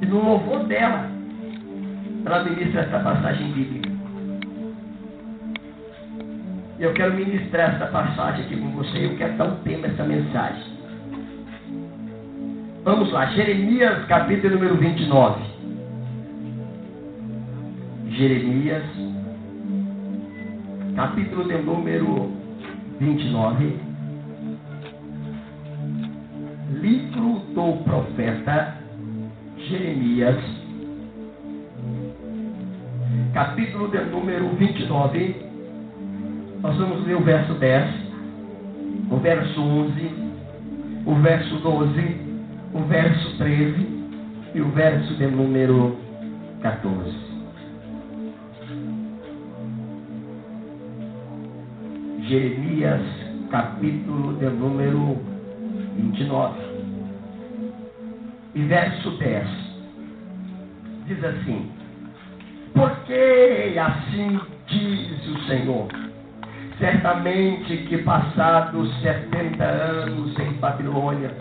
E no louvor dela, ela ministra essa passagem bíblica. E eu quero ministrar essa passagem aqui com você. Eu quero dar um tema a essa mensagem. Vamos lá, Jeremias, capítulo número 29. Jeremias, capítulo de número 29. Livro do profeta Jeremias, capítulo de número 29. Nós vamos ler o verso 10, o verso 11, o verso 12, o verso 13 e o verso de número 14. Jeremias, capítulo de número 29. E verso 10 diz assim: porque assim diz o Senhor, certamente que passados 70 anos em Babilônia,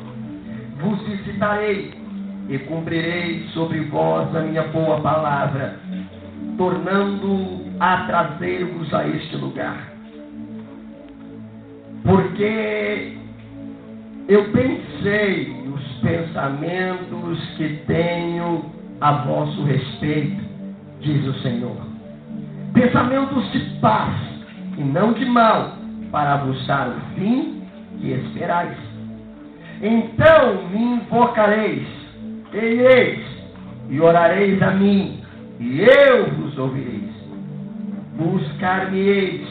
vos visitarei e cumprirei sobre vós a minha boa palavra, tornando a trazer-vos a este lugar. Porque eu pensei os pensamentos que tenho a vosso respeito, diz o Senhor. Pensamentos de paz e não de mal, para vos dar o fim que esperais. Então me invocareis, e orareis a mim, e eu vos ouvireis. Buscar-me-eis,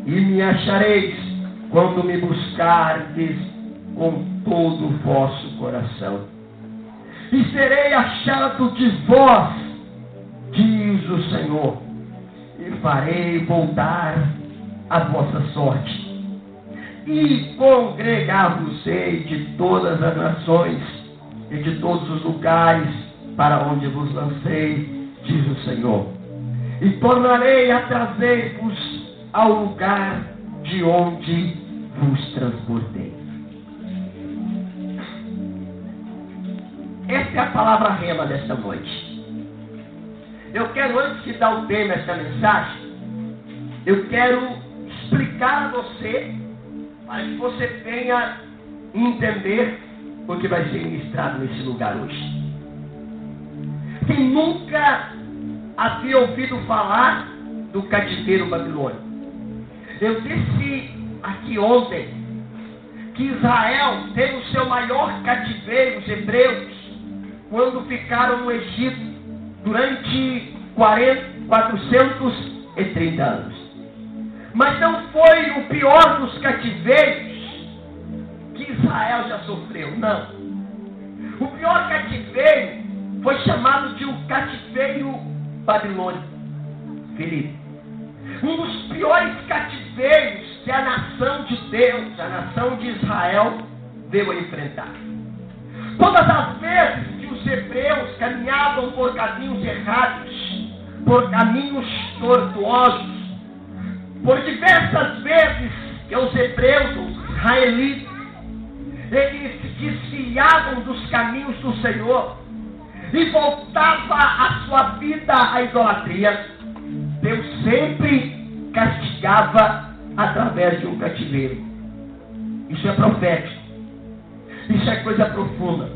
e me achareis, quando me buscardes com todo o vosso coração. E serei achado de vós, diz o Senhor, e farei voltar a vossa sorte. E congregar-vos-ei de todas as nações e de todos os lugares para onde vos lancei, diz o Senhor. E tornarei a trazer-vos ao lugar de onde vos transportei. Essa é a palavra rema desta noite. Eu quero, antes de dar o tema desta mensagem, eu quero explicar a você, para que você venha entender o que vai ser ministrado nesse lugar hoje. Quem nunca havia ouvido falar do cativeiro babilônico? Eu disse aqui ontem que Israel teve o seu maior cativeiro, os hebreus, quando ficaram no Egito durante 430 anos. Mas não foi o pior dos cativeiros que Israel já sofreu, não. O pior cativeiro foi chamado de um cativeiro babilônico. Felipe, um dos piores cativeiros que a nação de Deus, a nação de Israel, veio a enfrentar. Todas as vezes que os hebreus caminhavam por caminhos errados, por caminhos tortuosos, por diversas vezes que os hebreus, os israelitas, eles se desviavam dos caminhos do Senhor e voltava a sua vida à idolatria, Deus sempre castigava através de um cativeiro. Isso é profético. Isso é coisa profunda.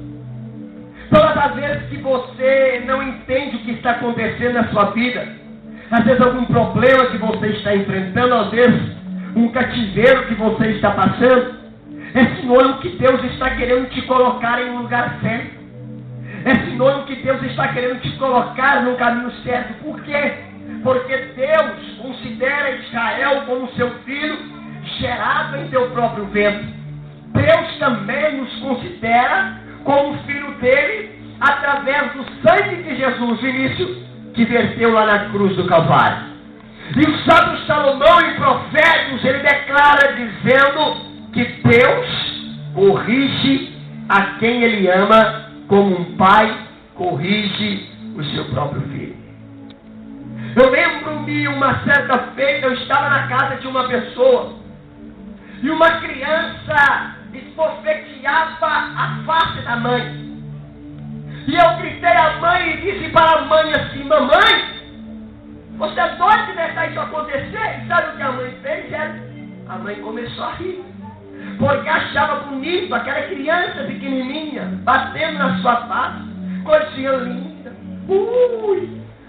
Todas as vezes que você não entende o que está acontecendo na sua vida, às vezes algum problema que você está enfrentando, às vezes um cativeiro que você está passando, é sinônimo que Deus está querendo te colocar em um lugar certo. É sinônimo que Deus está querendo te colocar no caminho certo. Por quê? Porque Deus considera Israel como seu filho, gerado em seu próprio ventre. Deus também nos considera como filho dele, através do sangue de Jesus, Vinícius, que verteu lá na cruz do Calvário. E o sábio Salomão, em Provérbios, ele declara dizendo que Deus corrige a quem ele ama, como um pai corrige o seu próprio filho. Eu lembro-me, uma certa feita, eu estava na casa de uma pessoa, e uma criança esbofeteava a face da mãe. E eu gritei à mãe e disse para a mãe assim: mamãe, você é doido de deixar isso acontecer? E sabe o que a mãe fez? A mãe começou a rir, porque achava bonito aquela criança pequenininha batendo na sua face, coisinha linda.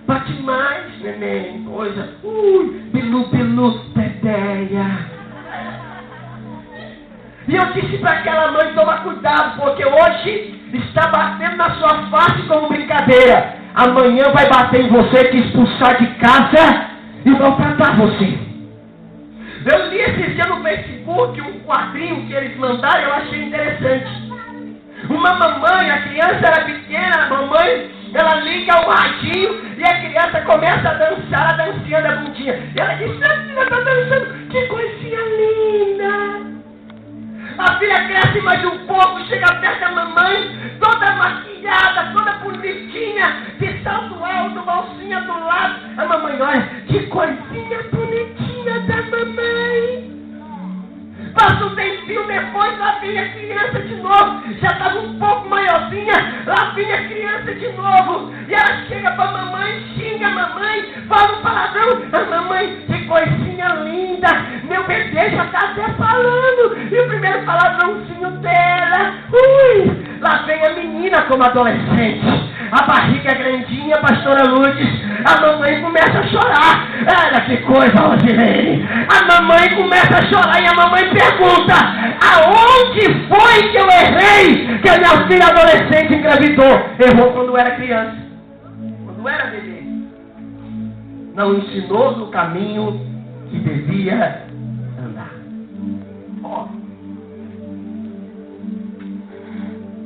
Bate mais, neném, coisa. Pilu, pilu, teteia. E eu disse para aquela mãe: toma cuidado, porque hoje está batendo na sua face como brincadeira. Amanhã vai bater em você, te expulsar de casa e maltratar você. Eu li esses dias no Facebook um quadrinho que eles mandaram e eu achei interessante. Uma mamãe, a criança era pequena, a mamãe, ela liga o radinho e a criança começa a dançar a dancinha da bundinha. E ela diz: a filha está dançando, que coisinha linda. A filha cresce mais um pouco, chega perto da mamãe, toda maquiada, toda bonitinha, de salto alto, bolsinha do lado. A mamãe olha: que coisinha bonitinha da mamãe. Passa um tempinho depois, lá vem a criança de novo. Já estava um pouco maiorzinha, lá vem a criança de novo. E ela chega para a mamãe, xinga a mamãe, fala um palavrão. A mamãe: que coisinha linda, meu bebê já está até falando. E o primeiro palavrãozinho dela, lá vem a menina como adolescente. A barriga grandinha, pastora Lourdes. A mamãe começa a chorar. Olha que coisa, Rosilene. A mamãe começa a chorar e a mamãe pergunta: aonde foi que eu errei que a minha filha adolescente engravidou? Errou quando era criança, quando era bebê. Não ensinou no caminho que devia andar.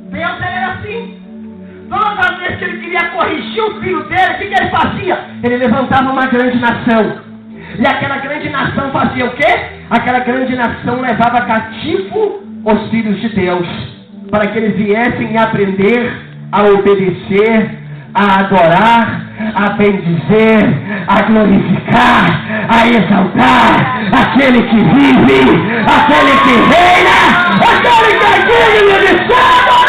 Deus era assim. Toda vez que ele queria corrigir o filho dele, o que ele fazia? Ele levantava uma grande nação. E aquela grande nação fazia o quê? Aquela grande nação levava cativo os filhos de Deus, para que eles viessem aprender a obedecer, a adorar, a bendizer, a glorificar, a exaltar aquele que vive, aquele que reina, aquele que é digno de ser adorado.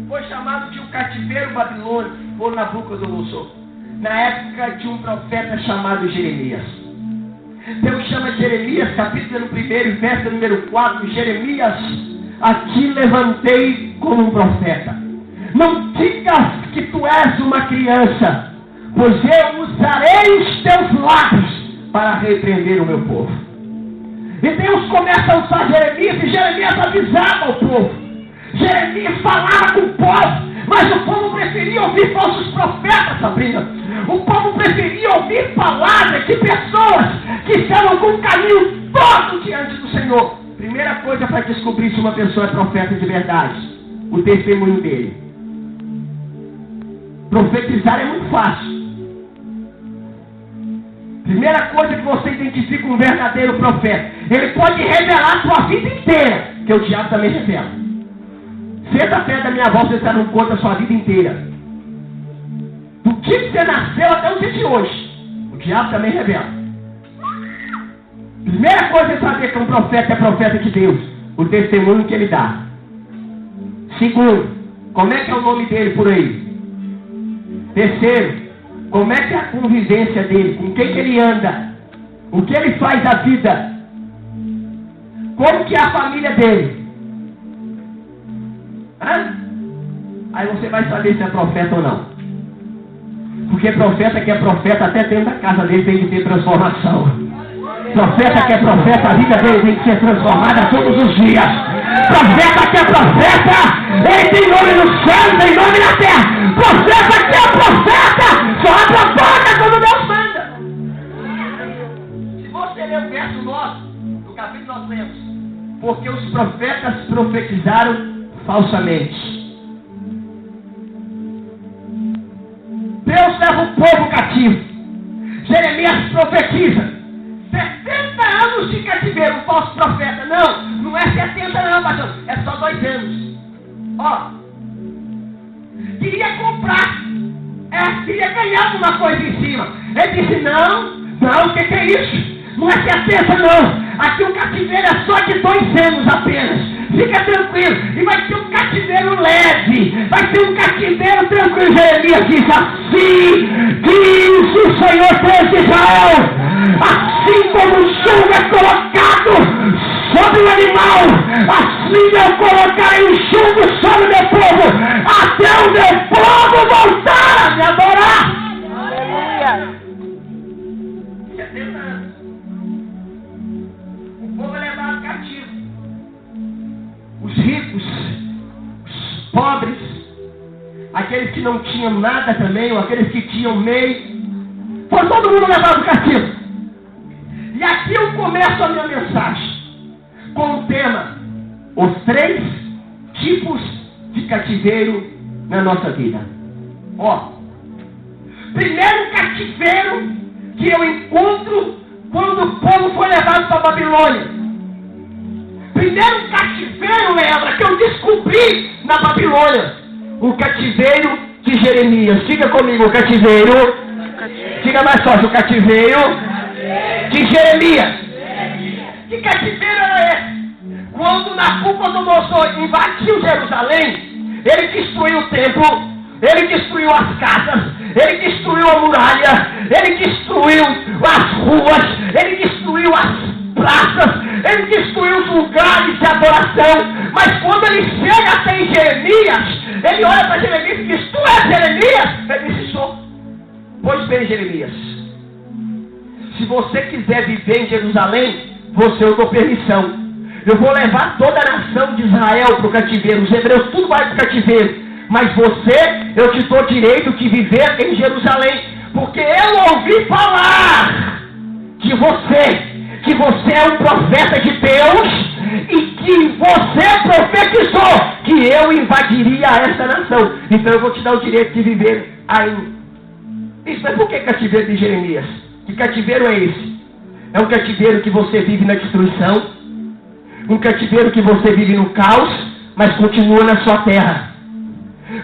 Foi chamado de um cativeiro babilônico, ou Nabucodonosor, na época de um profeta chamado Jeremias. Deus chama Jeremias, capítulo 1, verso número 4, Jeremias, a ti levantei como um profeta. Não digas que tu és uma criança, pois eu usarei os teus lábios para repreender o meu povo. E Deus começa a usar Jeremias, e Jeremias avisava o povo. Jeremias falava com o povo, mas o povo preferia ouvir falsos profetas, Sabrina. O povo preferia ouvir palavras de pessoas que estavam com o caminho todo diante do Senhor. Primeira coisa para descobrir se uma pessoa é profeta de verdade: o testemunho dele. Profetizar é muito fácil. Primeira coisa que você identifica um verdadeiro profeta: ele pode revelar a sua vida inteira, que o diabo também revela. Senta perto da minha avó, você está dando conta da sua vida inteira. Do dia que você nasceu até o dia de hoje, o diabo também revela. Primeira coisa é saber que um profeta é profeta de Deus: o testemunho que ele dá. Segundo, como é que é o nome dele por aí? Terceiro, como é que é a convivência dele? Com quem que ele anda? O que ele faz da vida? Como que é a família dele? Aí você vai saber se é profeta ou não. Porque profeta que é profeta, até dentro da casa dele tem que ter transformação. Profeta que é profeta, a vida dele tem que ser transformada todos os dias. Profeta que é profeta, ele tem nome no céu, tem nome na terra. Profeta que é profeta, só abre a boca quando Deus manda. Se você ler o verso 9 do capítulo nós lemos: porque os profetas profetizaram falsamente. Deus leva o povo cativo. Jeremias profetiza 70 anos de cativeiro, um falso profeta. Não é 70 não, pastor, é só 2 anos. Queria comprar, queria ganhar alguma coisa em cima. Ele disse: não, o que é isso? Não é 70 não. Aqui o cativeiro é só de 2 anos apenas. leve, vai ser um cativeiro tranquilo. Jeremias diz assim, diz o Senhor Deus de Israel, assim como o jugo é colocado sobre o animal, assim eu colocarei o jugo sobre o meu povo, até o meu povo voltar a me adorar. Aleluia. 70 anos. O povo é levado cativo. Os ricos, os pobres, aqueles que não tinham nada também, ou aqueles que tinham meio, foi todo mundo levado cativo. E aqui eu começo a minha mensagem com o tema: os 3 tipos de cativeiro na nossa vida. Ó, primeiro cativeiro que eu encontro quando o povo foi levado para a Babilônia. Primeiro cativeiro, lembra, que eu descobri na Babilônia, o cativeiro de Jeremias. Diga comigo, o cativeiro. Diga mais forte, o cativeiro de Jeremias. Que cativeiro era esse? Quando Nabucodonosor invadiu Jerusalém, ele destruiu o templo, ele destruiu as casas, ele destruiu a muralha, ele destruiu as ruas, ele destruiu as praças, ele destruiu os lugares de adoração. Mas quando ele chega até em Jeremias, ele olha para Jeremias e diz: tu és Jeremias? Ele disse: sou. Pois bem, Jeremias, se você quiser viver em Jerusalém, eu dou permissão. Eu vou levar toda a nação de Israel para o cativeiro. Os hebreus tudo vai para o cativeiro. Mas você, eu te dou direito de viver em Jerusalém. Porque eu ouvi falar de você, que você é um profeta de Deus, e que você profetizou que eu invadiria essa nação. Então eu vou te dar o direito de viver aí. Isso é por que cativeiro de Jeremias? Que cativeiro é esse? É um cativeiro que você vive na destruição, um cativeiro que você vive no caos, mas continua na sua terra.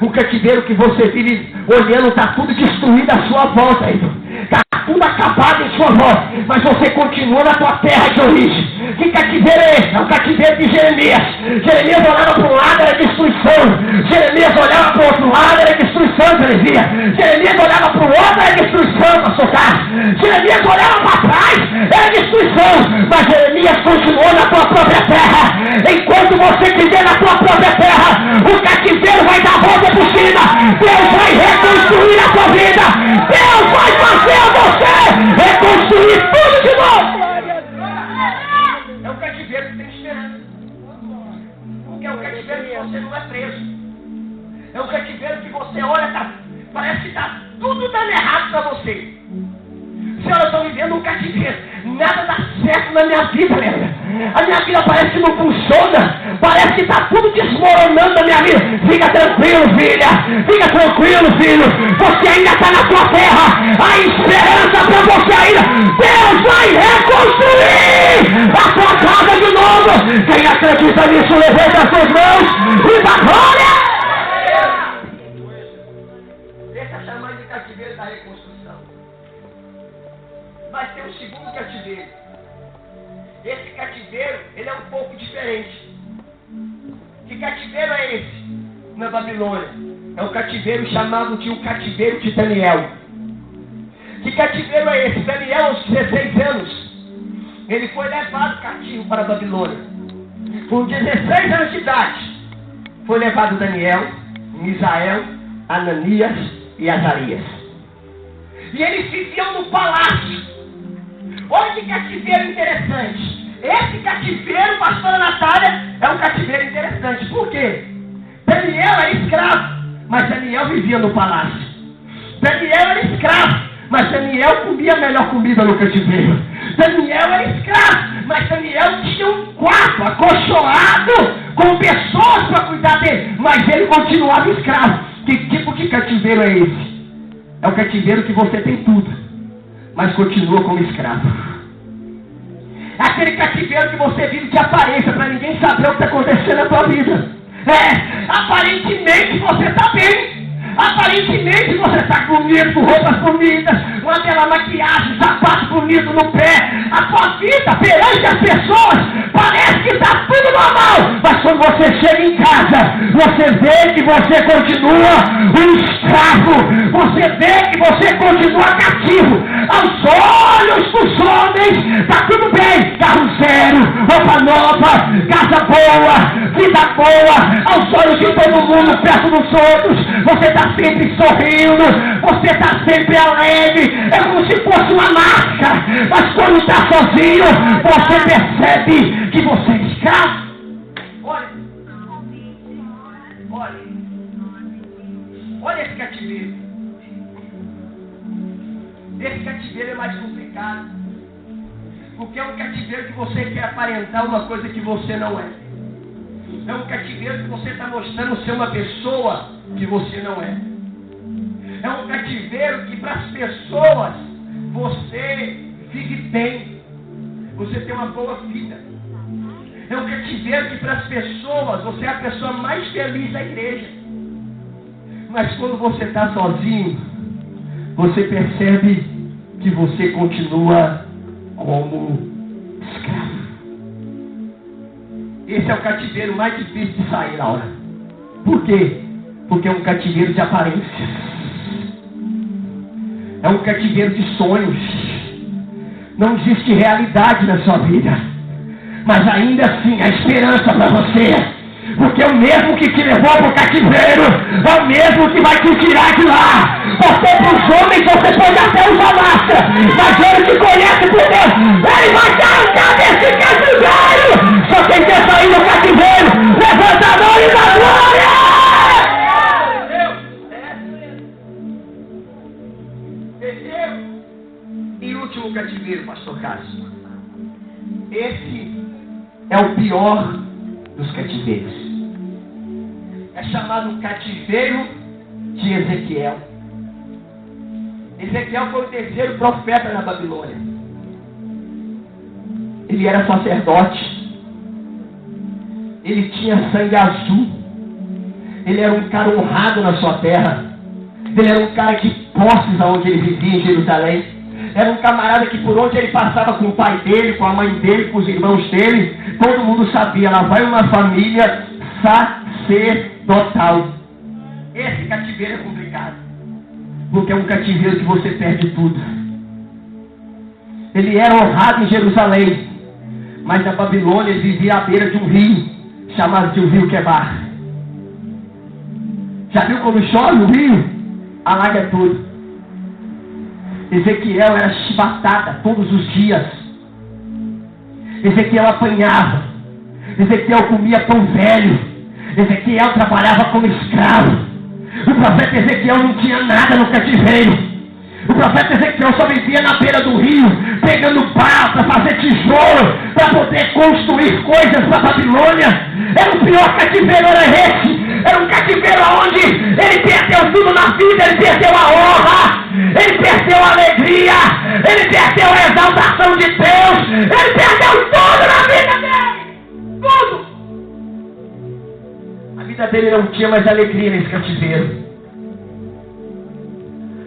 Um cativeiro que você vive olhando, está tudo destruído à sua volta, está tudo acabado em sua volta, mas você continua na tua terra de origem. Que cativeiro é esse? É o cativeiro de Jeremias. Jeremias olhava para um lado, era destruição. Jeremias olhava para o outro lado, era destruição que ele via. Jeremias olhava para o outro, era destruição para sua casa. Jeremias olhava para trás, era destruição. Mas Jeremias continuou na tua própria terra. Enquanto você estiver na tua própria terra, o cativeiro vai dar volta por cima. Deus vai reconstruir a tua vida. Deus vai fazer a você reconstruir tudo de novo. É um cativeiro que tem esperança. Porque é um cativeiro que você não é preso. É um cativeiro que você olha, parece que está tudo dando errado para você. Senhor, eu estou vivendo um cativeiro. Nada dá certo na minha vida, lembra? A minha vida parece que não funciona. Parece que está tudo desmoronando na minha vida. Fica tranquilo, filha. Fica tranquilo, filho. Você ainda está na sua terra. Há esperança para você ainda. Deus vai reconstruir a sua casa de novo. Quem acredita nisso, levanta as suas mãos e dá glória. Esse é chamado de cativeiro da reconstrução. Vai ter um segundo cativeiro. Esse cativeiro, ele é um pouco diferente. Que cativeiro é esse? Na Babilônia. É um cativeiro chamado de o cativeiro de Daniel. Que cativeiro é esse? Daniel, aos 16 anos, ele foi levado cativo para a Babilônia. Com 16 anos de idade, foi levado Daniel, Misael, Ananias e Azarias. E eles viviam no palácio. Olha que cativeiro interessante. Esse cativeiro, pastora Natália, é um cativeiro interessante. Por quê? Daniel era escravo, mas Daniel vivia no palácio. Daniel era escravo, mas Daniel comia a melhor comida no cativeiro. Daniel era escravo, mas Daniel tinha um quarto acolchoado com pessoas para cuidar dele, mas ele continuava escravo. Que tipo de cativeiro é esse? É um cativeiro que você tem tudo, mas continua como escravo. É aquele cativeiro que você vive de aparência, para ninguém saber o que está acontecendo na tua vida. Aparentemente você está bem. Aparentemente você está bonito, com roupas bonitas, uma bela maquiagem, sapato bonito no pé. A tua vida perante as pessoas parece que está tudo normal. Mas quando você chega em casa, casa, você vê que você continua um escravo, você vê que você continua cativo. Aos olhos dos homens, está tudo bem, carro zero, roupa nova, casa boa, vida boa, aos olhos de todo mundo, perto dos outros, você está sempre sorrindo, você está sempre alegre, é como se fosse uma marca, mas quando está sozinho, você percebe que você é escravo. Olha esse cativeiro. Esse cativeiro é mais complicado, porque é um cativeiro que você quer aparentar uma coisa que você não é. É um cativeiro que você está mostrando ser uma pessoa que você não é. É um cativeiro que para as pessoas você vive bem, você tem uma boa vida. É um cativeiro que para as pessoas você é a pessoa mais feliz da igreja. Mas quando você está sozinho, você percebe que você continua como escravo. Esse é o cativeiro mais difícil de sair, Laura. Por quê? Porque é um cativeiro de aparências. É um cativeiro de sonhos. Não existe realidade na sua vida. Mas ainda assim há esperança para você. Porque é o mesmo que te levou para o cativeiro, é o mesmo que vai te tirar de lá. Você para os homens, você pode até usar máscara, mas ele te conhece por Deus. Ele vai te arrancar desse cativeiro. Só quem quer sair do cativeiro, levanta a mão e dá glória. E último cativeiro, pastor Cássio. Esse é o pior dos cativeiros. É chamado cativeiro de Ezequiel. Ezequiel foi o terceiro profeta na Babilônia. Ele era sacerdote. Ele tinha sangue azul. Ele era um cara honrado na sua terra. Ele era um cara de posses aonde ele vivia, em Jerusalém. Era um camarada que por onde ele passava com o pai dele, com a mãe dele, com os irmãos dele, todo mundo sabia, lá vai uma família sacerdotal. Esse cativeiro é complicado, porque é um cativeiro que você perde tudo. Ele era honrado em Jerusalém, mas na Babilônia ele vivia à beira de um rio, chamado de o rio Quebar. Já viu como chove o rio? Alaga tudo. Ezequiel era chibatada todos os dias. Ezequiel apanhava. Ezequiel comia pão velho. Ezequiel trabalhava como escravo. O profeta Ezequiel não tinha nada no cativeiro. O profeta Ezequiel só vivia na beira do rio, pegando pau para fazer tijolo, para poder construir coisas para a Babilônia. Era o pior cativeiro, era esse. Era um cativeiro onde ele perdeu tudo na vida, ele perdeu a honra, ele perdeu a alegria, ele perdeu a exaltação de Deus, ele perdeu tudo na vida dele. Tudo. A vida dele não tinha mais alegria nesse cativeiro.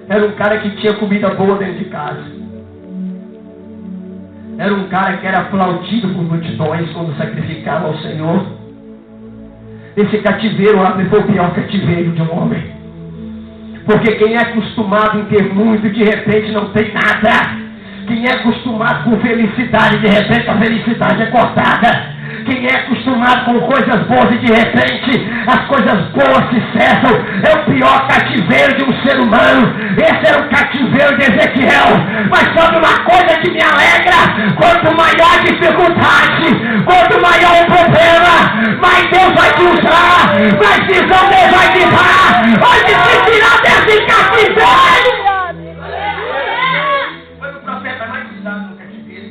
Era um cara que tinha comida boa dentro de casa. Era um cara que era aplaudido por multidões quando sacrificava ao Senhor. Esse cativeiro foi o pior cativeiro de um homem. Porque quem é acostumado em ter muito, de repente não tem nada. Quem é acostumado com felicidade, de repente a felicidade é cortada. Quem é acostumado com coisas boas e de repente as coisas boas se cessam, é o pior cativeiro de um ser humano. Esse era o cativeiro de Ezequiel. Mas sabe uma coisa que me alegra? Quanto maior a dificuldade, quanto maior o problema, mais Deus vai te usar, mais visão Deus vai te dar, vai te tirar desse cativeiro. Foi o profeta mais usado no cativeiro.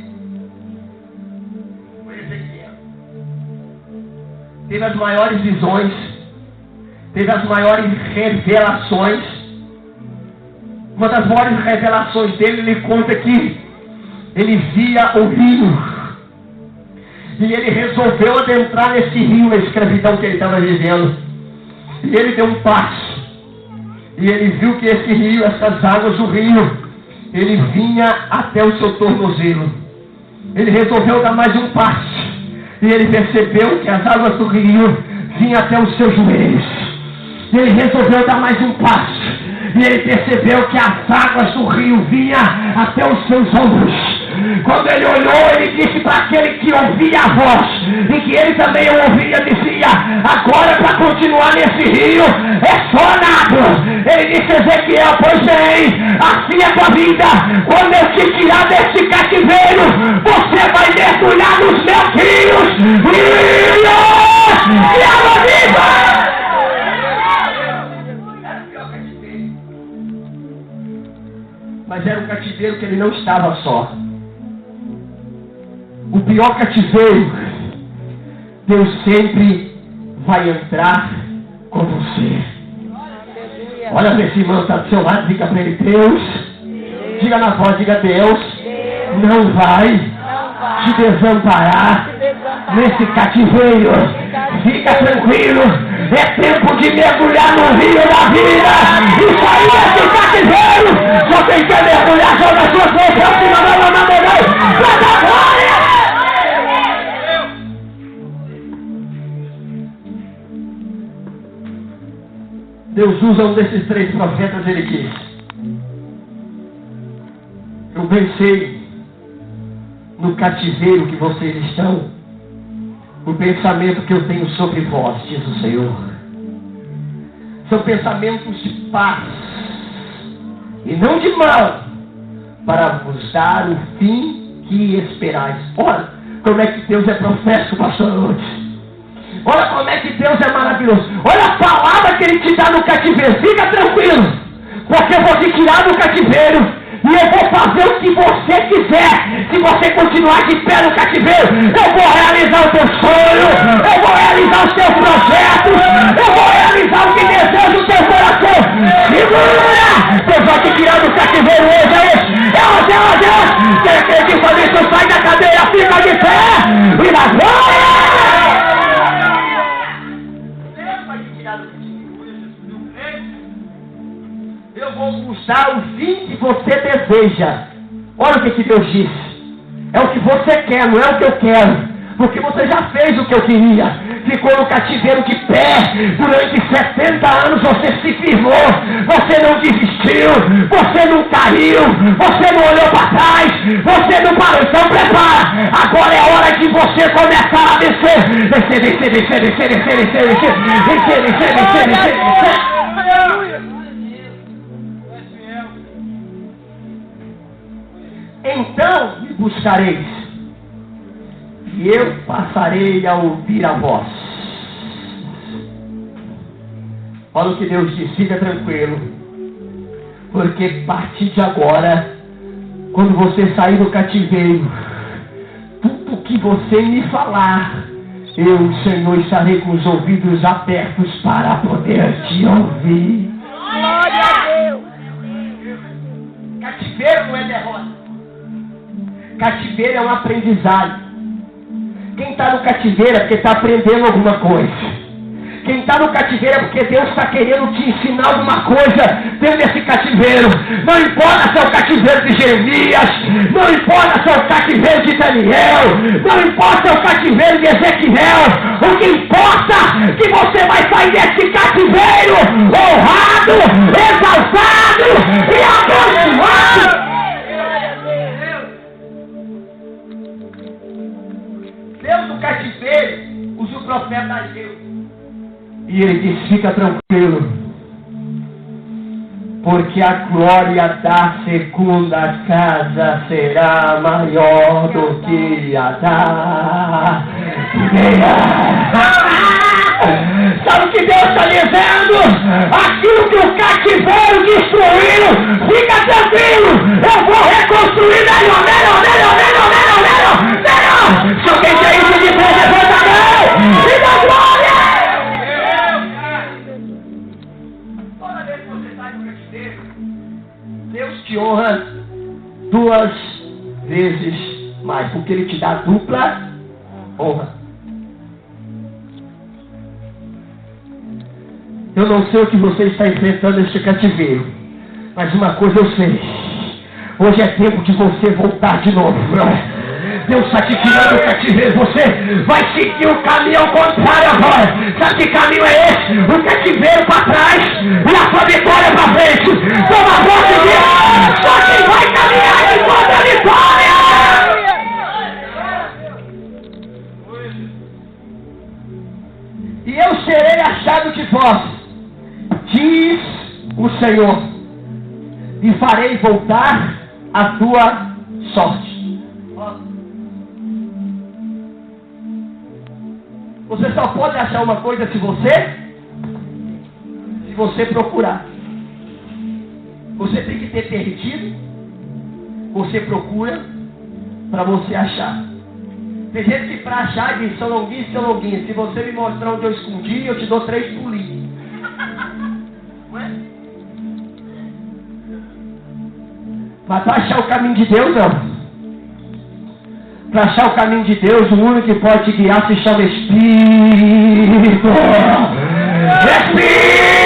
Foi Ezequiel. Teve as maiores visões, teve as maiores revelações. Uma das maiores revelações dele, ele conta que ele via o rio e ele resolveu adentrar nesse rio, na escravidão que ele estava vivendo. E ele deu um passo e ele viu que esse rio, essas águas do rio, ele vinha até o seu tornozelo. Ele resolveu dar mais um passo e ele percebeu que as águas do rio vinha até os seus joelhos. E ele resolveu dar mais um passo. E ele percebeu que as águas do rio vinham até os seus ombros. Quando ele olhou, ele disse para aquele que ouvia a voz, e que ele também ouvia, dizia: agora para continuar nesse rio é só nado. Ele disse: Ezequiel, pois bem, assim é tua vida. Quando eu te tirar desse cativeiro, você vai mergulhar nos meus rios. E água viva! Mas era um cativeiro que ele não estava só. O pior cativeiro, Deus sempre vai entrar com você. Olha para esse irmão que está do seu lado, diga para ele: Deus, diga na voz, diga: Deus não vai te desamparar nesse cativeiro. Fica tranquilo, é tempo de mergulhar no rio da vida e sair desse cativeiro. Só quem quer mergulhar, joga a sua mão para cima da mão, para dar glória. Deus usa um desses 3 profetas, ele diz: eu pensei no cativeiro que vocês estão, o pensamento que eu tenho sobre vós, diz o Senhor, são pensamentos de paz e não de mal, para vos dar o fim que esperais. Olha como é que Deus é profético, pastor Lourdes. Olha como é que Deus é maravilhoso. Olha a palavra que Ele te dá no cativeiro. Fica tranquilo, porque eu vou te tirar do cativeiro e eu vou fazer o que você quiser. Se você continuar de pé no cativeiro, eu vou realizar o teu sonho, eu vou realizar os teus projetos, eu vou realizar o que deseja o teu coração. Segura! Deus vai te tirar do cativeiro hoje, é hoje. Quem acredita nisso, sai da cadeira, fica de pé e na glória! Eu vou buscar o fim que você deseja. Olha o que Deus disse. É o que você quer, não é o que eu quero. Porque você já fez o que eu queria. Ficou no cativeiro de pé. Durante 70 anos você se firmou. Você não desistiu. Você não caiu. Você não olhou para trás. Você não parou. Então prepara. Agora é hora de você começar a descer. Descer. Então me buscareis, e eu passarei a ouvir a voz. Olha o que Deus diz: fica tranquilo, porque a partir de agora, quando você sair do cativeiro, tudo que você me falar, eu, Senhor, estarei com os ouvidos abertos para poder te ouvir. Glória a Deus! Cativeiro não é derrota. Cativeiro é um aprendizado. Quem está no cativeiro é porque está aprendendo alguma coisa. Quem está no cativeiro é porque Deus está querendo te ensinar alguma coisa dentro desse cativeiro. Não importa se é o cativeiro de Jeremias, não importa se é o cativeiro de Daniel, não importa se é o cativeiro de Ezequiel. O que importa é que você vai sair desse cativeiro honrado, exaltado e abençoado. Deus do cativeiro usa o profeta Ageu. E ele diz: fica tranquilo, porque a glória da segunda casa será maior do que a da primeira. Sabe o que Deus está dizendo? Aquilo que o cativeiro destruiu, fica tranquilo, eu vou reconstruir melhor. Se alguém quer isso de Deus, levanta a mão e dá glória! Toda vez que você sai do cativeiro, Deus te honra 2 vezes mais, porque Ele te dá dupla honra. Eu não sei o que você está enfrentando neste cativeiro, mas uma coisa eu sei: hoje é tempo de você voltar de novo. Deus está te tirando do cativeiro. Você vai seguir o caminho ao contrário agora. Sabe que caminho é esse? O cativeiro para trás e a sua vitória para frente. Toma posse disso. Só quem vai caminhar encontra a vitória. E eu serei achado de vós, diz o Senhor, e farei voltar a tua sorte. Você só pode achar uma coisa se você procurar. Você tem que ter perdido, você procura para você achar. Tem gente que para achar diz São Longuinho. Se você me mostrar onde eu escondi, eu te dou 3 pulinhos. Não é? Mas para achar o caminho de Deus, não. Para achar o caminho de Deus, o único que pode te guiar se chama Espírito. Espírito!